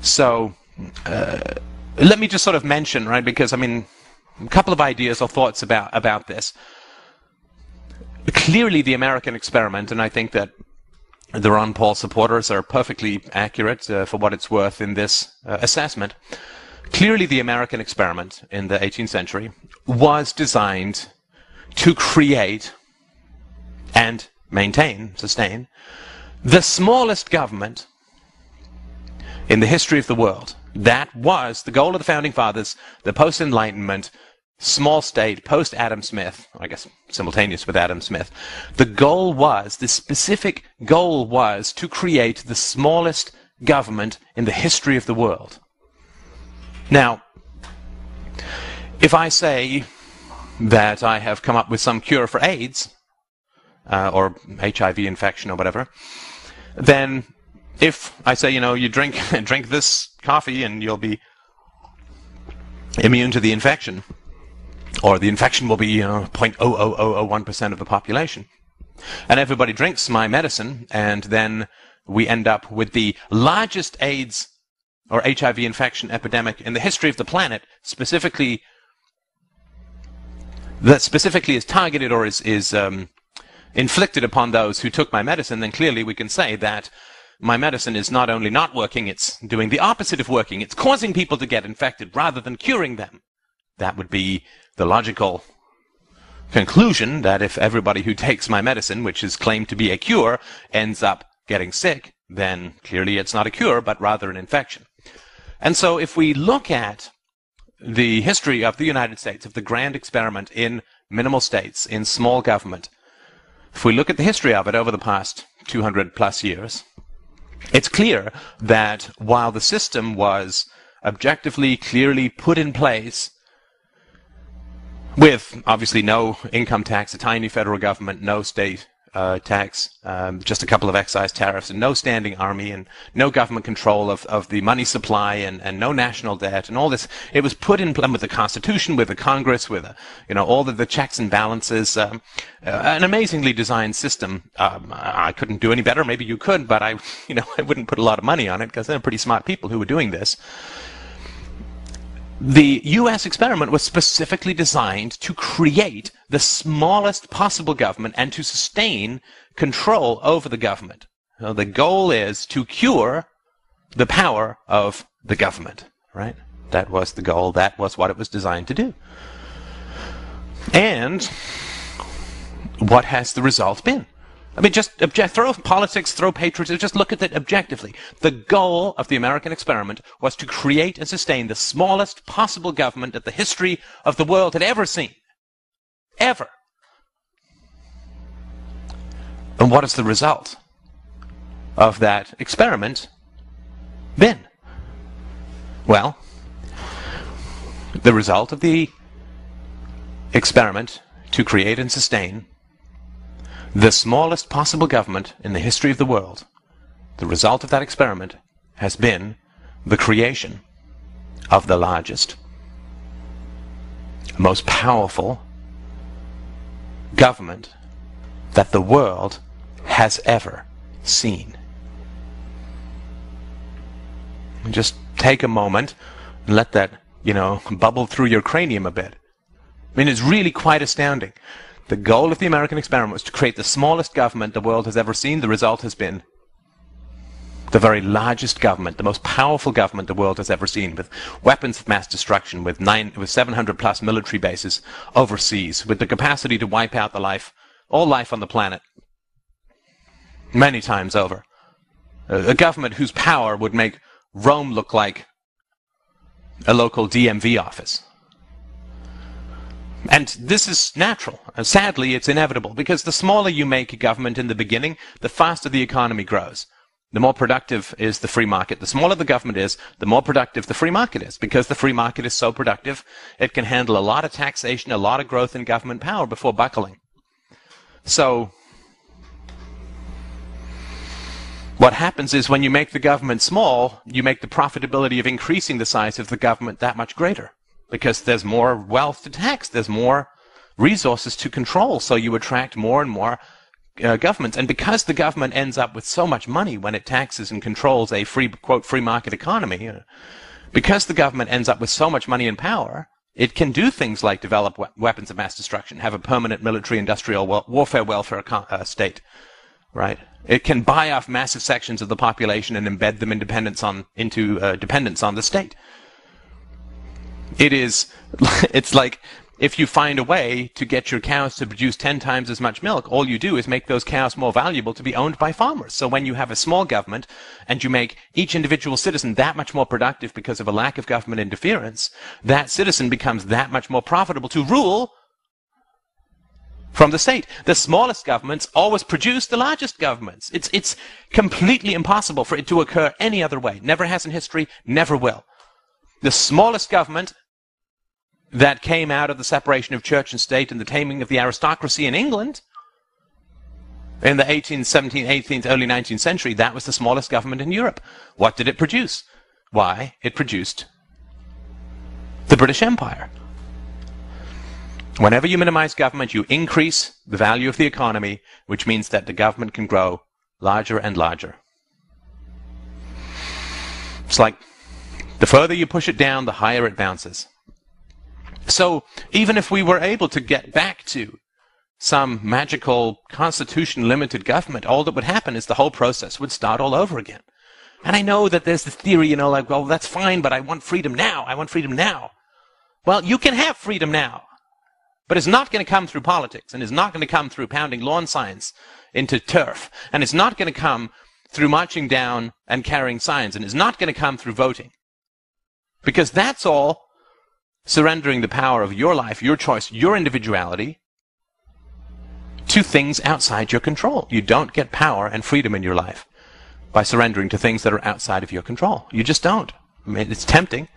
So let me just sort of mention, right, because I mean, a couple of ideas or thoughts about this. Clearly the American experiment, and I think that the Ron Paul supporters are perfectly accurate for what it's worth in this assessment. Clearly the American experiment in the 18th century was designed to create and maintain, sustain, the smallest government in the history of the world. That was the goal of the Founding Fathers, the post-Enlightenment, small state, post-Adam Smith, I guess simultaneous with Adam Smith. The goal was, the specific goal was to create the smallest government in the history of the world. Now, if I say that I have come up with some cure for AIDS, or HIV infection or whatever, then if I say, you know, you drink this coffee and you'll be immune to the infection, or the infection will be, you know, 0.00001% of the population, and everybody drinks my medicine, and then we end up with the largest AIDS or HIV infection epidemic in the history of the planet, specifically is targeted or is inflicted upon those who took my medicine, then clearly we can say that my medicine is not only not working, it's doing the opposite of working. It's causing people to get infected rather than curing them. That would be the logical conclusion, that if everybody who takes my medicine, which is claimed to be a cure, ends up getting sick, then clearly it's not a cure, but rather an infection. And so if we look at the history of the United States, of the grand experiment in minimal states, in small government, if we look at the history of it over the past 200 plus years, it's clear that while the system was objectively, clearly put in place with obviously no income tax, a tiny federal government, no state tax, just a couple of excise tariffs, and no standing army, and no government control of the money supply, and no national debt, and all this. It was put in place with the Constitution, with the Congress, with all of the checks and balances. An amazingly designed system. I couldn't do any better. Maybe you could, but I wouldn't put a lot of money on it because they're pretty smart people who were doing this. The U.S. experiment was specifically designed to create the smallest possible government and to sustain control over the government. So the goal is to cure the power of the government, right? That was the goal. That was what it was designed to do. And what has the result been? I mean, just throw politics, throw patriotism, just look at it objectively. The goal of the American experiment was to create and sustain the smallest possible government that the history of the world had ever seen. Ever. And what is the result of that experiment been? Well, the result of the experiment to create and sustain the smallest possible government in the history of the world, the result of that experiment has been the creation of the largest, most powerful government that the world has ever seen. Just take a moment and let that, bubble through your cranium a bit. I mean, it's really quite astounding. The goal of the American experiment was to create the smallest government the world has ever seen. The result has been the very largest government, the most powerful government the world has ever seen, with weapons of mass destruction, with 700 plus military bases overseas, with the capacity to wipe out all life on the planet many times over. A government whose power would make Rome look like a local DMV office. And this is natural. Sadly, it's inevitable, because the smaller you make a government in the beginning, the faster the economy grows. The more productive is the free market. The smaller the government is, the more productive the free market is, because the free market is so productive, it can handle a lot of taxation, a lot of growth in government power before buckling. So, what happens is when you make the government small, you make the profitability of increasing the size of the government that much greater. Because there's more wealth to tax, there's more resources to control, so you attract more and more governments, and because the government ends up with so much money when it taxes and controls a free, quote, free market economy, because the government ends up with so much money and power, it can do things like develop weapons of mass destruction, have a permanent military industrial warfare welfare state, right? It can buy off massive sections of the population and embed them into dependence on the state. It's like if you find a way to get your cows to produce 10 times as much milk, all you do is make those cows more valuable to be owned by farmers. So when you have a small government and you make each individual citizen that much more productive because of a lack of government interference, that citizen becomes that much more profitable to rule from the state. The smallest governments always produce the largest governments. It's completely impossible for it to occur any other way. Never has in history, never will. The smallest government that came out of the separation of church and state and the taming of the aristocracy in England in the 18th, 17th, 18th, early 19th century, that was the smallest government in Europe. What did it produce? Why, it produced the British Empire. Whenever you minimize government, you increase the value of the economy, which means that the government can grow larger and larger. It's like the further you push it down, the higher it bounces. So even if we were able to get back to some magical constitution-limited government, all that would happen is the whole process would start all over again. And I know that there's the theory, like, well, that's fine, but I want freedom now. I want freedom now. Well, you can have freedom now. But it's not going to come through politics, and it's not going to come through pounding lawn signs into turf, and it's not going to come through marching down and carrying signs, and it's not going to come through voting. Because that's all surrendering the power of your life, your choice, your individuality to things outside your control. You don't get power and freedom in your life by surrendering to things that are outside of your control. You just don't. I mean, it's tempting.